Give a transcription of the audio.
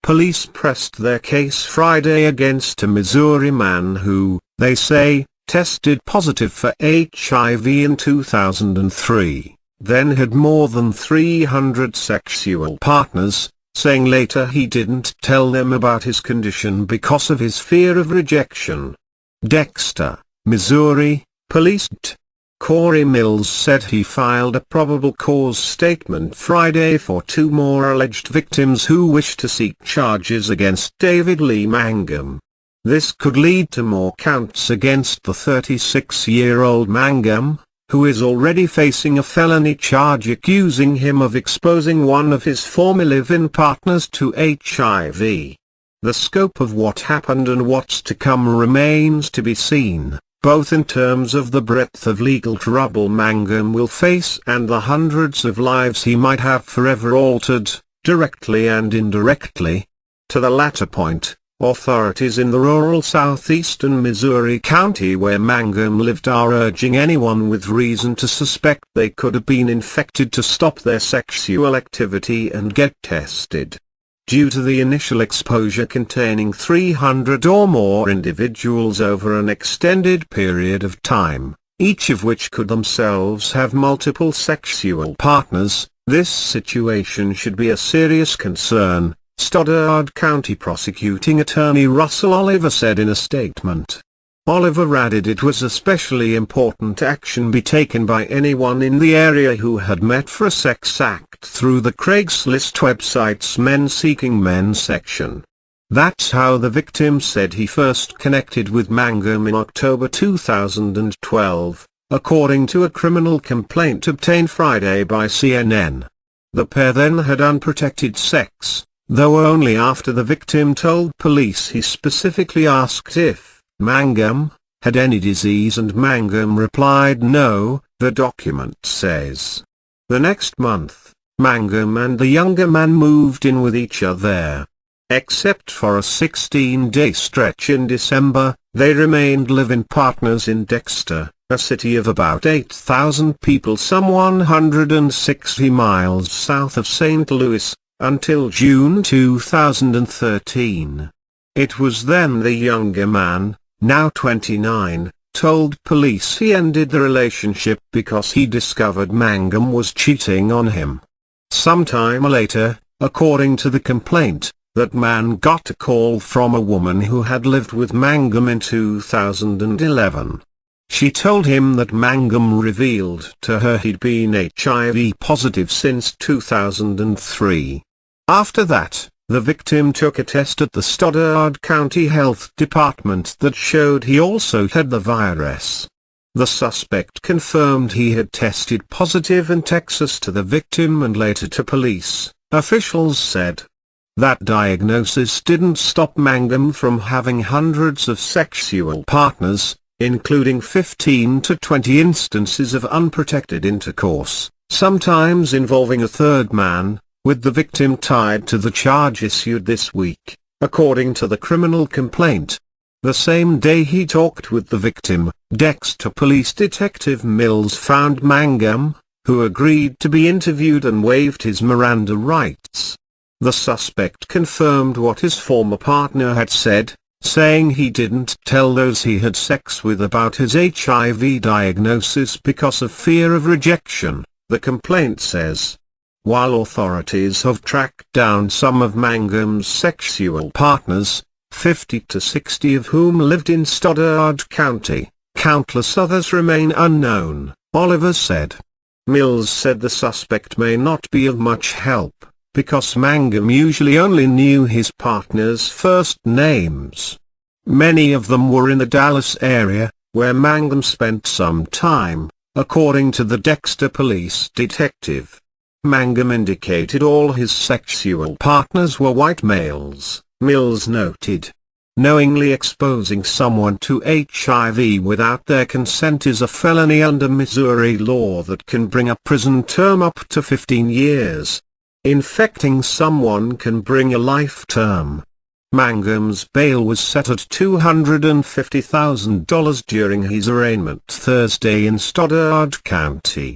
Police pressed their case Friday against a Missouri man who, they say, tested positive for HIV in 2003, then had more than 300 sexual partners, saying later he didn't tell them about his condition because of his fear of rejection. Dexter, Missouri, Police Corey Mills said he filed a probable cause statement Friday for 2 more alleged victims who wish to seek charges against David Lee Mangum. This could lead to more counts against the 36-year-old Mangum, who is already facing a felony charge accusing him of exposing one of his former live-in partners to HIV. The scope of what happened and what's to come remains to be seen, both in terms of the breadth of legal trouble Mangum will face and the hundreds of lives he might have forever altered, directly and indirectly. To the latter point, authorities in the rural southeastern Missouri County where Mangum lived are urging anyone with reason to suspect they could have been infected to stop their sexual activity and get tested. Due to the initial exposure containing 300 or more individuals over an extended period of time, each of which could themselves have multiple sexual partners, this situation should be a serious concern, Stoddard County Prosecuting Attorney Russell Oliver said in a statement. Oliver added it was especially important action be taken by anyone in the area who had met for a sex act through the Craigslist website's Men Seeking Men section. That's how the victim said he first connected with Mangum in October 2012, according to a criminal complaint obtained Friday by CNN. The pair then had unprotected sex, though only after the victim told police he specifically asked if Mangum had any disease and Mangum replied no, the document says. The next month, Mangum and the younger man moved in with each other. Except for a 16-day stretch in December, they remained live-in partners in Dexter, a city of about 8,000 people some 160 miles south of St. Louis, until June 2013. It was then the younger man, now 29, told police he ended the relationship because he discovered Mangum was cheating on him. Sometime later, according to the complaint, that man got a call from a woman who had lived with Mangum in 2011. She told him that Mangum revealed to her he'd been HIV positive since 2003. After that, the victim took a test at the Stoddard County Health Department that showed he also had the virus. The suspect confirmed he had tested positive in Texas to the victim and later to police, officials said. That diagnosis didn't stop Mangum from having hundreds of sexual partners, including 15 to 20 instances of unprotected intercourse, sometimes involving a third man, with the victim tied to the charge issued this week, according to the criminal complaint. The same day he talked with the victim, Dexter Police Detective Mills found Mangum, who agreed to be interviewed and waived his Miranda rights. The suspect confirmed what his former partner had said, saying he didn't tell those he had sex with about his HIV diagnosis because of fear of rejection, the complaint says. While authorities have tracked down some of Mangum's sexual partners, 50 to 60 of whom lived in Stoddard County, countless others remain unknown, Oliver said. Mills said the suspect may not be of much help, because Mangum usually only knew his partner's first names. Many of them were in the Dallas area, where Mangum spent some time, according to the Dexter police detective. Mangum indicated all his sexual partners were white males, Mills noted. Knowingly exposing someone to HIV without their consent is a felony under Missouri law that can bring a prison term up to 15 years. Infecting someone can bring a life term. Mangum's bail was set at $250,000 during his arraignment Thursday in Stoddard County.